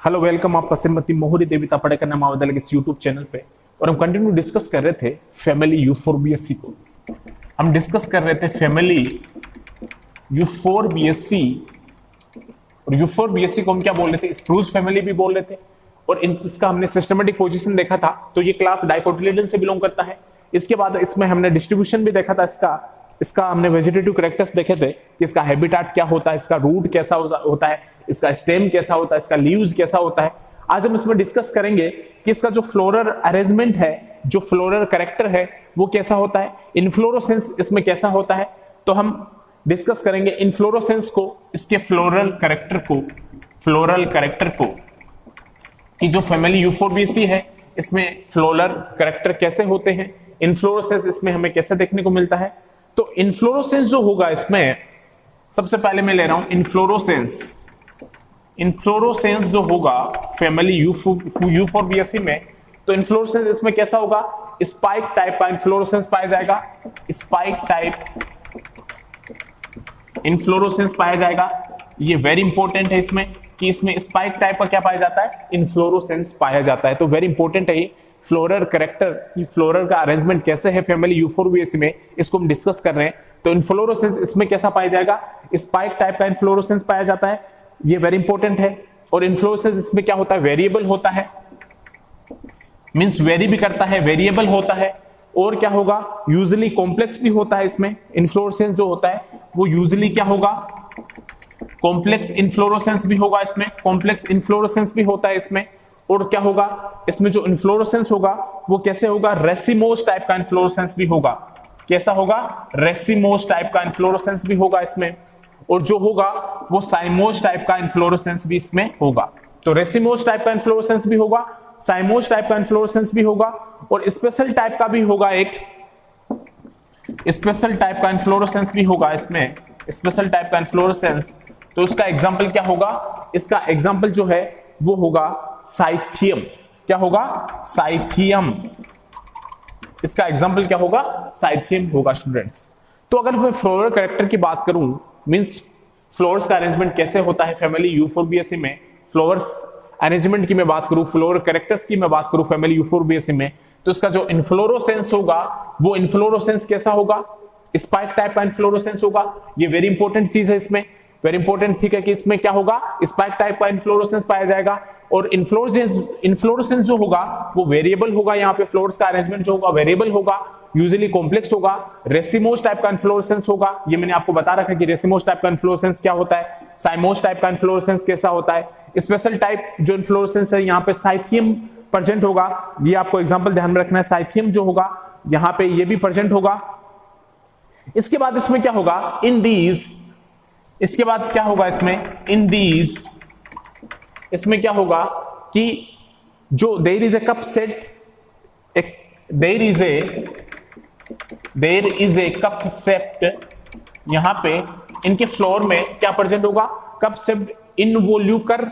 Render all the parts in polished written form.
Hello welcome आपका श्रीमती मोहरी देविता पढ़ेकर नामावदल के इस यूट्यूब चैनल पे। और हम कंटिन्यू डिस्कस कर रहे थे फैमिली यूफोरबिएसी को। हम डिस्कस कर रहे थे फैमिली यूफोरबिएसी, और यूफोरबिएसी को हम क्या बोल रहे थे, स्प्रूस फैमिली भी बोल रहे थे। और इसका हमने सिस्टमेटिक पोजीशन देखा था, तो ये क्लास डाइकोटिलिडन से बिलोंग करता है। इसके बाद इसमें हमने डिस्ट्रीब्यूशन भी देखा था इसका हमने वेजिटेटिव कैरेक्टर्स देखे थे कि इसका हैबिटाट क्या होता है, इसका रूट कैसा होता है, इसका स्टेम कैसा होता है, इसका लीव्स कैसा होता है। आज हम इसमें डिस्कस करेंगे कि इसका जो फ्लोरल अरेंजमेंट है, जो फ्लोरल कैरेक्टर है, वो कैसा होता है, इन्फ्लोरोसेंस इसमें कैसा होता है। तो हम डिस्कस करेंगे इन्फ्लोरोसेंस को, इसके फ्लोरल कैरेक्टर को कि जो फैमिली यूफोरबिएसी है इसमें फ्लोरल कैरेक्टर कैसे होते हैं, इन्फ्लोरोसेंस इसमें हमें कैसे देखने को मिलता है। तो इन्फ्लोरोसेंस जो होगा इसमें, सबसे पहले मैं ले रहा हूं इन्फ्लोरोसेंस जो होगा फैमिली यूफोरबिएसी में, तो इन्फ्लोरोसेंस इसमें कैसा होगा, स्पाइक टाइप का इन्फ्लोरोसेंस पाया जाएगा। स्पाइक टाइप इन्फ्लोरोसेंस पाया जाएगा। ये वेरी इंपॉर्टेंट है इसमें कि इसमें स्पाइक टाइप का क्या पाया जाता है, इन्फ्लोरोसेंस पाया जाता है। तो वेरी इंपॉर्टेंट है ये फ्लोरल कैरेक्टर की, फ्लोरल का अरेंजमेंट कैसे है फैमिली यूफोरबिएसी में, इसको हम डिस्कस कर रहे हैं। तो इन्फ्लोरोसेंस इसमें कैसा पाया जाएगा, स्पाइक टाइप का इन्फ्लोरोसेंस पाया जाता है। ये वेरी इंपॉर्टेंट है। और इन्फ्लोरोसेंस इसमें क्या होता है, वेरिएबल होता है, मींस वेरी भी करता है, वेरिएबल होता है। और क्या होगा, यूजुअली कॉम्प्लेक्स भी होता है इसमें। इन्फ्लोरोसेंस जो होता है वो यूजुअली क्या होगा, कॉम्प्लेक्स इन्फ्लोरोसेंस भी होगा इसमें, कॉम्प्लेक्स इन्फ्लोरोसेंस भी होता है इसमें। और क्या होगा, इसमें जो इन्फ्लोरोसेंस होगा वो कैसे होगा, रेसिमोस टाइप का इन्फ्लोरोसेंस भी होगा। कैसा होगा, रेसिमोस टाइप का इन्फ्लोरोसेंस भी होगा इसमें। और जो होगा वो साइमोस टाइप का इन्फ्लोरोसेंस भी इसमें होगा। तो रेसिमोस टाइप का इन्फ्लोरोसेंस भी होगा, साइमोस टाइप का इन्फ्लोरोसेंस भी होगा, और स्पेशल टाइप का भी होगा, एक स्पेशल टाइप का इन्फ्लोरोसेंस भी होगा इसमें, स्पेशल टाइप का इन्फ्लोरोसेंस। तो उसका एग्जांपल क्या होगा, इसका एग्जांपल जो है वो होगा साइथियम। क्या होगा, साइथियम। इसका एग्जांपल क्या होगा, साइथियम होगा स्टूडेंट्स। तो अगर मैं फ्लोरल कैरेक्टर की बात करूं, मींस फ्लोरस का अरेंजमेंट कैसे होता है फैमिली यूफोरबिएसी में, फ्लोरस अरेंजमेंट की मैं बात करूं, फ्लोरल कैरेक्टर्स की मैं बात करूं फैमिली यूफोरबिएसी में, तो इसका जो इन्फ्लोरोसेंस होगा वो इन्फ्लोरोसेंस कैसा होगा, स्पाइक टाइप का इन्फ्लोरोसेंस होगा। ये वेरी इंपॉर्टेंट चीज है इसमें, वेरी इंपॉर्टेंट ठीक है कि इसमें क्या होगा, स्पाइक टाइप का इन्फ्लोरोसेंस पाया जाएगा। और इन्फ्लोरोसेंस जो होगा वो वेरिएबल होगा। यहाँ पे फ्लोरस का अरेंजमेंट जो होगा वेरिएबल होगा, यूजुअली कॉम्प्लेक्स होगा, रेसिमोस टाइप का इन्फ्लोरोसेंस होगा। ये मैंने आपको बता रखा है कि रेसिमोस टाइप का इन्फ्लोरोसेंस क्या होता है, साइमोस टाइप का इन्फ्लोरोसेंस कैसा होता है। स्पेशल टाइप जो इन्फ्लोरोसेंस है यहाँ पे साइथियम प्रेजेंट होगा। ये आपको एग्जांपल ध्यान में रखना है, साइथियम जो होगा यहाँ पे ये भी प्रेजेंट होगा। इसके बाद इसमें क्या होगा, इन दीज, इसके बाद क्या होगा इसमें, इन दीज, इसमें क्या होगा कि जो there is a cup set, there is a cup set, यहां पे इनके फ्लोर में क्या प्रेजेंट होगा, कप सेट इनवॉल्यूकर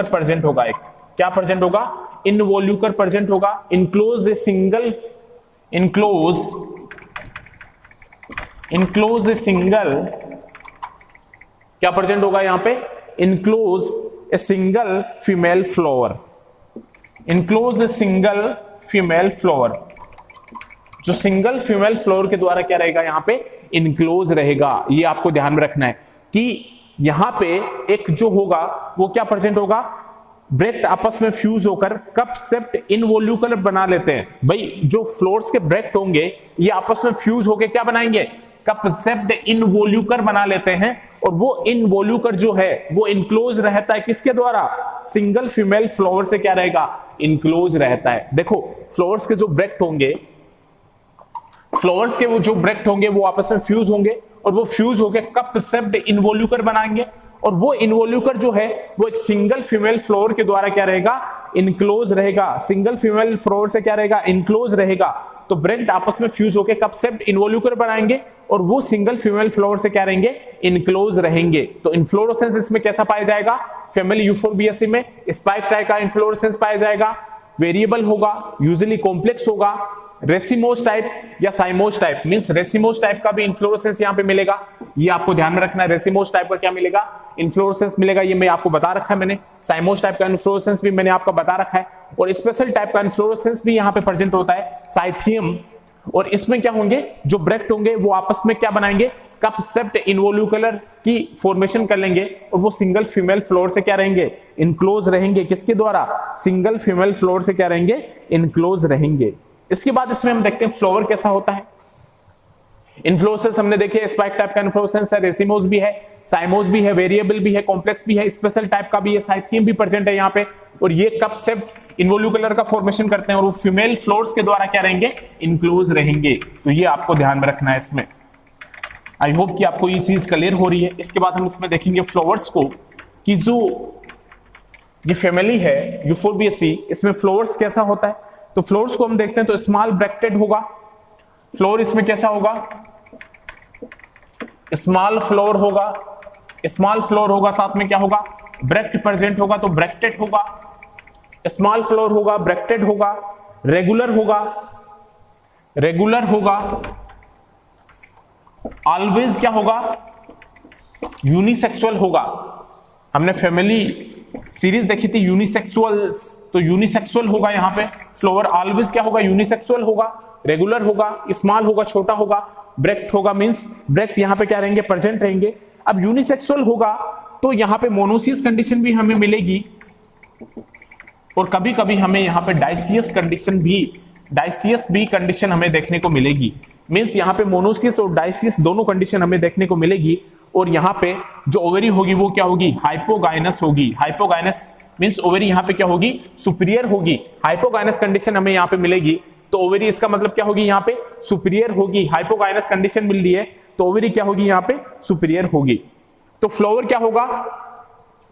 प्रेजेंट होगा। एक क्या प्रेजेंट होगा, इनवॉल्यूकर प्रेजेंट होगा। इनक्लोज ए सिंगल क्या प्रेजेंट होगा यहां पे, enclose a single female flower, enclose a single female flower. जो सिंगल फीमेल फ्लावर के द्वारा क्या रहेगा, यहां पे इनक्लोज रहेगा। ये आपको ध्यान में रखना है कि यहां पे एक जो होगा वो क्या प्रेजेंट होगा, ब्रेक्ट आपस में फ्यूज होकर कप सेप्ट इनवॉल्यूकर बना लेते हैं। भाई जो फ्लोर्स के ब्रेक्ट होंगे ये आपस में फ्यूज होकर क्या बनाएंगे, कप सेप्ट इनवॉल्यूकर बना लेते हैं। और वो इनवॉल्यूकर जो है वो इनक्लोज रहता है किसके द्वारा, सिंगल फीमेल फ्लावर से क्या रहेगा, इनक्लोज रहता है। देखो फ्लावर्स के जो ब्रेक्ट होंगे, फ्लावर्स के वो जो ब्रेक्ट होंगे वो आपस में फ्यूज होंगे, और वो फ्यूज होकर कप सेप्ट इनवॉल्यूकर बनाएंगे। और वो इनवॉल्यूकर जो है वो एक सिंगल फीमेल फ्लावर के द्वारा क्या रहेगा, इनक्लोज रहेगा। सिंगल फीमेल फ्लावर से क्या रहेगा, इनक्लोज रहेगा। तो ब्रेक्ट आपस में फ्यूज होकर कप सेप्ट इनवॉल्यूकर बनाएंगे, और वो सिंगल फीमेल फ्लावर से क्या रहेंगे, इनक्लोज रहेंगे। तो इन्फ्लोरोसेंस इसमें कैसा पाया जाएगा, फैमिली यूफोरबिएसी में स्पाइक टाइप का इन्फ्लोरोसेंस पाया जाएगा। वेरिएबल होगा, यूजुअली कॉम्प्लेक्स होगा, रेसिमोस टाइप या साइमोस टाइप, मींस रेसिमोस टाइप का भी इन्फ्लोरेसेंस यहाँ पे मिलेगा, ये आपको ध्यान में रखना है। रेसिमोस टाइप का क्या मिलेगा, इन्फ्लोरेसेंस मिलेगा, ये मैं आपको बता रखा है मैंने। साइमोस टाइप का इन्फ्लोरेसेंस भी मैंने आपको बता रखा है, और स्पेशल टाइप का इन्फ्लोरेसेंस भी यहाँ पे प्रेजेंट होता है, साइथियम। और इसमें क्या होंगे, जो ब्रैक्ट होंगे वो आपस में क्या बनाएंगे, कप सेप्ट इन्वोल्यूकुलर की फॉर्मेशन कर लेंगे, और वो सिंगल फीमेल फ्लोर से क्या रहेंगे, इनक्लोज रहेंगे। किसके द्वारा, सिंगल फीमेल फ्लोर से क्या रहेंगे, इनक्लोज रहेंगे। इसके बाद इसमें हम देखते हैं फ्लावर कैसा होता है। इन्फ्लोरेसेंस हमने देखे, स्पाइक टाइप का इन्फ्लोरेसेंस है, रेसिमोस भी है, साइमोस भी है, वेरिएबल भी है, कॉम्प्लेक्स भी है, स्पेशल टाइप का भी है, साइथियम भी प्रेजेंट है यहाँ पे। और ये कप सेप्ट इन्वोल्यूकुलर का फॉर्मेशन करते हैं, और वो फीमेल फ्लोर्स के द्वारा क्या रहेंगे, इनक्लोज रहेंगे। तो ये आपको ध्यान में रखना है इसमें। आई होप कि आपको ये चीज क्लियर हो रही है। इसके बाद हम इसमें देखेंगे फ्लावर्स को, कि जो ये फैमिली है यूफोर्बिएसी, इसमें फ्लावर्स कैसा होता है। तो फ्लावर्स को हम देखते हैं तो स्मॉल ब्रैक्टेड होगा, फ्लोर इसमें कैसा होगा, स्मॉल फ्लोर होगा, स्मॉल फ्लोर होगा, साथ में क्या होगा, ब्रैक्ट प्रेजेंट होगा, तो ब्रैक्टेड होगा। स्मॉल फ्लोर होगा, ब्रैक्टेड होगा, रेगुलर होगा, रेगुलर होगा, ऑलवेज क्या होगा, यूनिसेक्सुअल होगा। हमने फैमिली सीरीज देखी थी यूनिसेक्सुअल्स, तो यूनिसेक्सुअल होगा यहाँ पे। फ्लोवर ऑलवेज क्या होगा, यूनिसेक्सुअल होगा, रेगुलर होगा, स्मॉल होगा, छोटा होगा, ब्रैक्ट होगा, मींस ब्रैक्ट यहाँ पे क्या रहेंगे, प्रेजेंट रहेंगे। अब यूनिसेक्सुअल होगा तो यहाँ पे मोनोसियस कंडीशन भी हमें मिलेगी, और कभी कभी हमें यहाँ पे डाइसियस भी कंडीशन हमें देखने को मिलेगी। मींस यहाँ पे मोनोसियस और डाइसियस दोनों कंडीशन हमें देखने को मिलेगी। और यहाँ पे जो ओवरी होगी वो क्या होगी, हाइपोगाइनस होगी। हाइपोगाइनस मींस ओवरी यहाँ पे क्या होगी, सुपीरियर होगी। हाइपोगाइनस कंडीशन हमें यहाँ पे मिलेगी, तो ओवरी इसका मतलब क्या होगी, यहाँ पे सुपीरियर होगी। हाइपोगाइनस कंडीशन मिल रही है तो ओवरी क्या होगी, यहाँ पे सुपीरियर होगी। तो फ्लावर क्या होगा,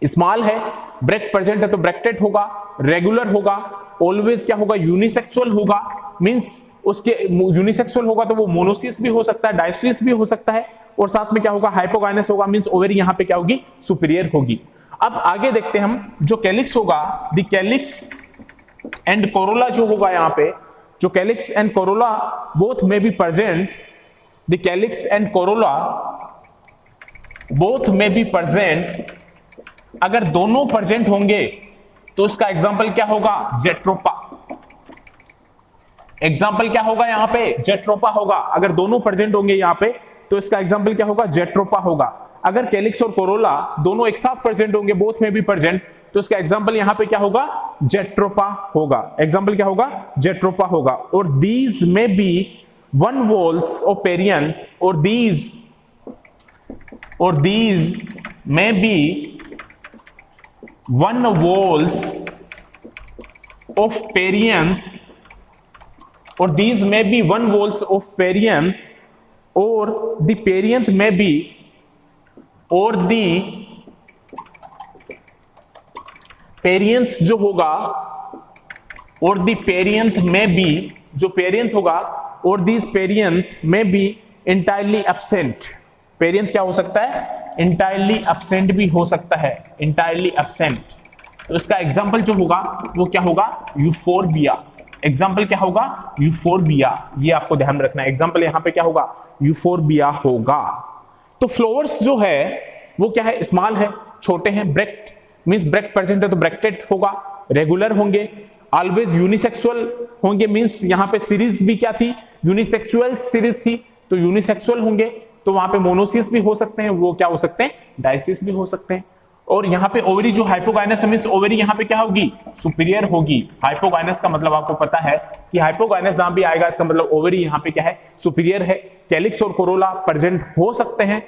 स्मॉल है, ब्रैक्ट प्रेजेंट है तो ब्रैक्टेड होगा, रेगुलर होगा, ऑलवेज क्या होगा, यूनिसेक्सुअल होगा। मींस उसके यूनिसेक्सुअल होगा तो वो मोनोसियस भी हो सकता है, डाइसियस भी हो सकता है, और साथ में क्या होगा, हाइपोगाइनस होगा। मींस ओवरी यहाँ पे क्या होगी, सुपीरियर होगी। अब आगे देखते हैं हम, जो कैलिक्स होगा, द कैलिक्स एंड कोरोला जो होगा यहाँ पे, जो कैलिक्स एंड कोरोला बोथ में be present, the calyx and Corolla both में बी प्रेजेंट। अगर दोनों प्रेजेंट होंगे तो उसका एग्जाम्पल क्या होगा, जेट्रोपा। एग्जाम्पल क्या होगा यहाँ पे, जेट्रोपा होगा। अगर दोनों प्रेजेंट होंगे यहाँ पे तो इसका एग्जाम्पल क्या होगा, जेट्रोपा होगा। अगर कैलिक्स और कोरोला दोनों एक साथ प्रेजेंट होंगे, बोथ में भी प्रेजेंट, तो इसका एग्जाम्पल यहाँ पे क्या होगा, जेट्रोपा होगा। एग्जाम्पल क्या होगा, जेट्रोपा होगा। और these may be one whorls of perianth, और these may be one whorls of perianth, और these may be one walls of perianth, or the perianth may be, और the perianth जो होगा, और the perianth may be, जो perianth होगा, और these perianth may be entirely absent। perianth क्या हो सकता है, entirely absent भी हो सकता है, entirely absent। तो इसका एग्जाम्पल जो होगा वो क्या होगा, यूफोर्बिया। एग्जाम्पल क्या होगा, यूफोर्बिया। ये आपको ध्यान में रखना है, एग्जाम्पल यहां पे क्या होगा, यूफोर्बिया होगा। तो फ्लावर्स जो है वो क्या है, स्मॉल है, छोटे हैं, ब्रैक्ट मींस ब्रैक्ट प्रेजेंट है तो ब्रैक्टेड होगा, रेगुलर होंगे, ऑलवेज यूनिसेक्सुअल होंगे। मींस यहां पे सीरीज भी क्या थी, यूनिसेक्सुअल सीरीज थी, तो यूनिसेक्सुअल होंगे। तो वहां पे मोनोसियस भी हो सकते हैं, वो क्या हो सकते हैं, डाइसियस भी हो सकते हैं। और यहाँ पे ओवरी जो हाइपोगाइनस है, मींस ओवरी यहाँ पे क्या होगी, सुपीरियर होगी। हाइपोगाइनस का मतलब आपको पता है कि हाइपोगाइनस जहां भी आएगा इसका मतलब ओवरी यहाँ पे क्या है, सुपीरियर है। कैलिक्स और कोरोला प्रेजेंट हो सकते हैं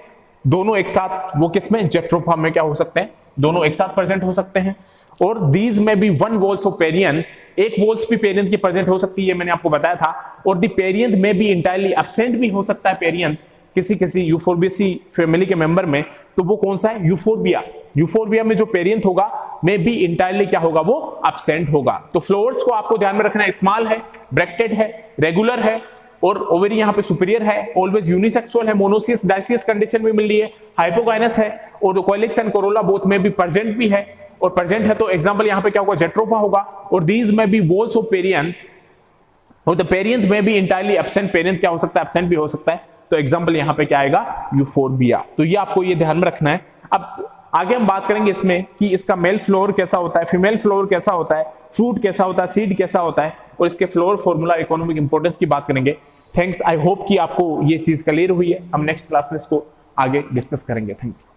दोनों एक साथ, वो किसमें, जेट्रोफा में क्या हो सकते हैं, दोनों एक साथ प्रेजेंट हो सकते हैं। और दीज में भी वन वॉल्स ऑफ पेरियन, एक वॉल्स भी पेरियंथ की प्रेजेंट हो सकती है, मैंने आपको बताया था। और द पेरियंथ में भी इंटायरली एब्सेंट भी हो सकता है पेरियंथ किसी यूफोर्बिएसी फैमिली के मेंबर में, तो वो कौन सा है, यूफोर्बिया। यूफोर्बिया में जो पेरियंथ होगा में भी इंटायरली क्या होगा, वो एब्सेंट होगा। तो फ्लावर्स को आपको ध्यान में रखना है, स्मॉल है, ब्रैक्टेड है, रेगुलर है, और ओवरी यहाँ पे सुपीरियर है, ऑलवेज यूनिसेक्सुअल है, मोनोसियस डाइसियस कंडीशन में मिल रही है, हाइपोगाइनस है, और कैलिक्स एंड कोरोला बोथ में भी प्रेजेंट भी है, और प्रेजेंट है तो एग्जांपल यहाँ पे क्या होगा, जेट्रोफा होगा। और दीज में भी वॉल्स ऑफ पेरियन, और द पेरियंथ में भी इंटायरली एब्सेंट, पेरियंथ क्या हो सकता है, एब्सेंट भी हो सकता है। तो एग्जांपल यहां पे क्या आएगा, यूफोर्बिया। तो ये आपको ये ध्यान में रखना है। अब आगे हम बात करेंगे इसमें कि इसका मेल फ्लोर कैसा होता है, फीमेल फ्लोर कैसा होता है, फ्रूट कैसा होता है, सीड कैसा होता है, और इसके फ्लोर फॉर्मूला, इकोनॉमिक इंपोर्टेंस की बात करेंगे। थैंक्स, आई होप कि आपको ये चीज क्लियर हुई है। हम नेक्स्ट क्लास में इसको आगे डिस्कस करेंगे। Thank you.